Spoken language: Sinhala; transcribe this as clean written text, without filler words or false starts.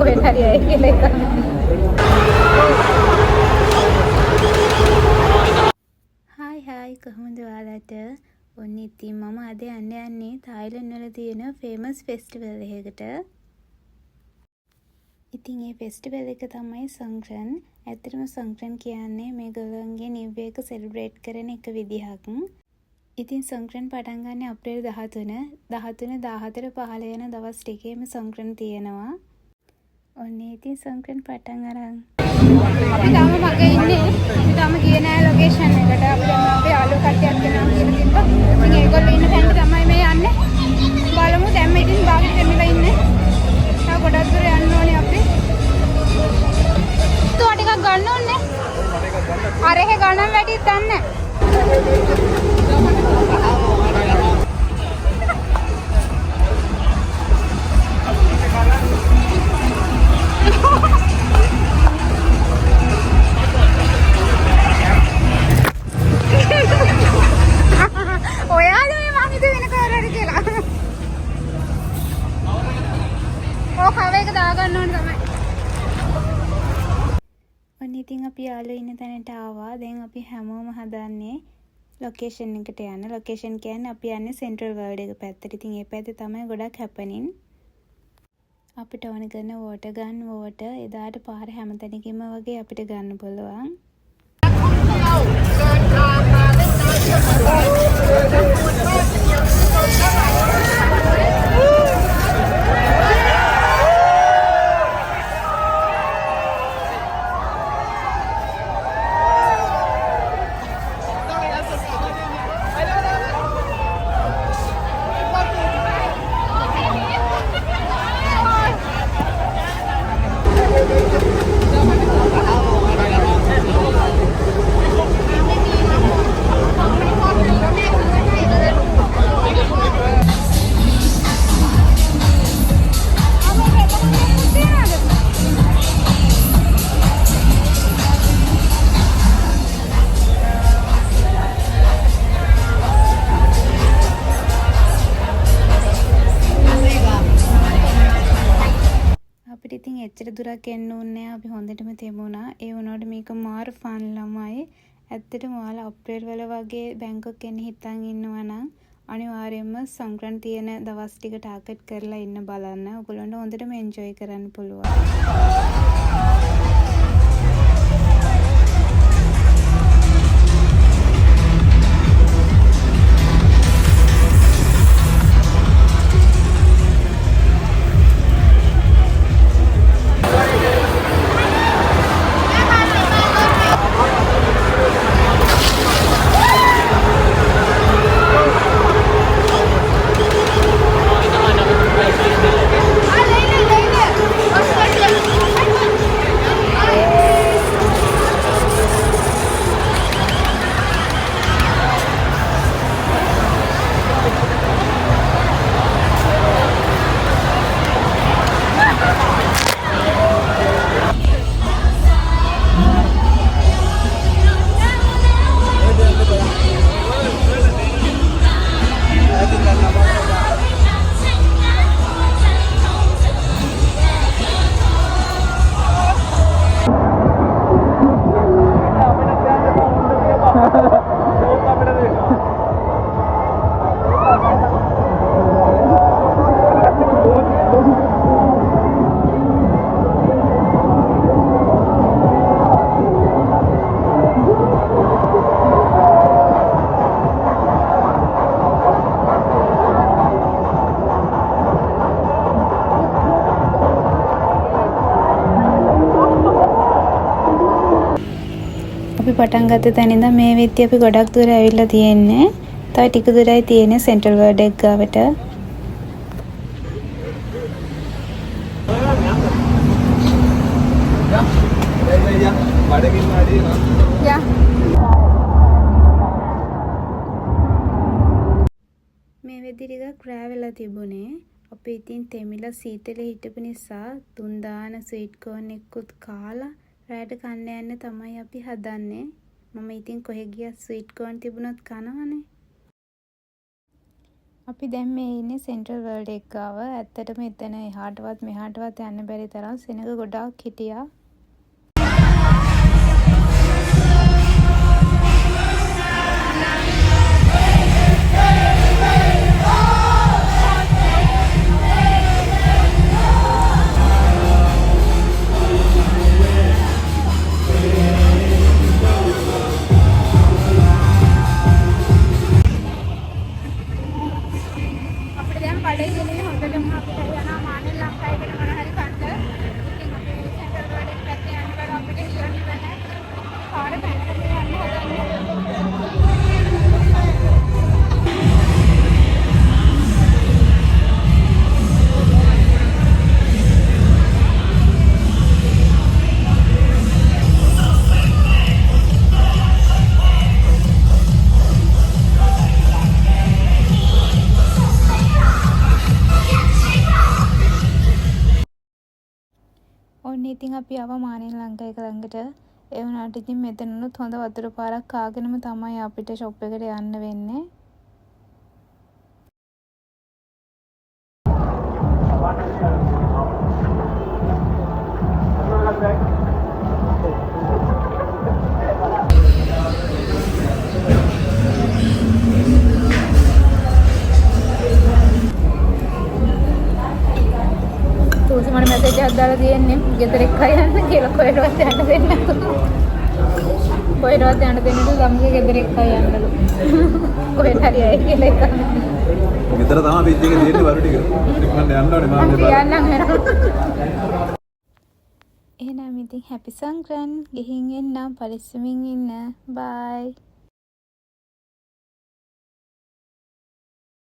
කොහෙන් හරි යයි කියලා එක. හායි කොහොමද ඔයාලට? ඔන්න ඉතින් මම අද යන්නේ තායිලන්ඩ් වල තියෙන ෆේමස් ෆෙස්ටිවල් එකකට. ඉතින් මේ ෆෙස්ටිවල් එක තමයි සංක්‍රන්. ඇත්තටම සංක්‍රන් කියන්නේ මේගොල්ලන්ගේ නිව් ඉයර් එක සෙලිබ්‍රේට් කරන එක විදිහක්. ඉතින් සංක්‍රන් පටන් ගන්න අප්‍රේල් 13, 14, 14, 15 යන දවස් ටිකේම සංක්‍රන් තියෙනවා. ඔන්න ඉතින් සංක්‍රන් පටන් අරන්. අපි තාම මගේ ඉන්නේ. අපි තාම ගියේ නෑ ලොකේෂන් එකට. අපි දැන් අපේ යාළුවෝ කට්ටියක් ගෙනාම කියලා තිබ්බා. ඉතින් ඒගොල්ලෝ ඉන්න තැනට තමයි මේ යන්නේ. බලමු දැන් මේ ඉතින් බාගෙට දෙමිලා ඉන්නේ. තව ගොඩක් දුර යන්න ඕනේ අපි. තුවා ටිකක් ගන්න ඕනේ. අර එහෙ ගණන් වැඩිත් දන්නේ ඉතින් අපි යාළුවෝ ඉන්න තැනට ආවා. දැන් අපි හැමෝම හදන්නේ ලොකේෂන් එකට යන්න. ලොකේෂන් කියන්නේ අපි යන්නේ සෙන්ට්‍රල් වර්ල්ඩ් එක පැත්තට. ඉතින් ඒ පැත්තේ තමයි ගොඩක් හැපනින්. අපිට ඕන කරන වෝටර් ගන් වෝටර් එදාට පාර හැමතැනකින්ම වගේ අපිට ගන්න පුළුවන්. ඉතින් එච්චර දුරක් යන්න ඕනේ අපි හොඳටම තෙමුණා. ඒ වුණාට මේක මාර ෆන් ළමයි. ඇත්තටම ඔයාලා අප්‍රේල් වල වගේ බැංකොක් එන්න හිතන් ඉන්නවා නම් අනිවාර්යයෙන්ම සංක්‍රාන්ති තියෙන දවස් ටික ටාගට් කරලා ඉන්න බලන්න. ඔයගොල්ලන්ට හොඳටම එන්ජොයි කරන්න පුළුවන්. අපි පටන් ගත්ත තැන ඉඳන් මේ වෙද්දී අපි ගොඩක් දුර ඇවිල්ලා තියෙන්නේ. තව ටික දුරයි තියෙන්නේ සෙන්ට්‍රල් වර්ල්ඩ් එක ගාවට. මේ වෙද්දී ටිකක් රෑ වෙලා තිබුණේ. අපි ඉතින් තෙමිලා සීතලේ හිටපු නිසා තුන් දාන ස්වීට් කෝන් එක්කුත් කාලා රෑට කන්න යන්න තමයි අපි හදන්නේ. මම ඉතින් කොහෙ ගියත් ස්වීට් කෝන් තිබුණොත් කනවනේ. අපි දැන් මේ ඉන්නේ සෙන්ට්‍රල් වර්ල්ඩ් එක ගාව. ඇත්තටම එතන එහාටවත් මෙහාටවත් යන්න බැරි තරම් සෙනඟ ගොඩාක් හිටියා. ඔන්න ඉතින් අපි ආව මානෙන් ලංකා එක ළඟට. ඒ වුණාට ඉතින් මෙතනනුත් හොඳ වතුර පාරක් කාගෙනම තමයි අපිට ෂොප් එකට යන්න වෙන්නේ. මට මැසේජ් එකක් දාලා තියෙන්නේ ගෙදර එක්කයි යන්න කියලා. කොහෙටවත් යන්න දෙන්නේ නැතුව. කොහෙටවත් යන්න දෙන්නේ නැතුව ළමගේ ගෙදර එක්කයි යන්නලු. කොහෙට හරි ආයේ කියලා එක. ගෙදර තමයි බීච් එකේ තියෙන්නේ වරු ටික. ඉක්මනට යන්න ඕනේ මාත් දෙපාර. යන්නම් එහෙනම් ඉතින් හැපි සංක්‍රාන්ති. ගිහින් එන්නම් පරිස්සමින් ඉන්න. බයි.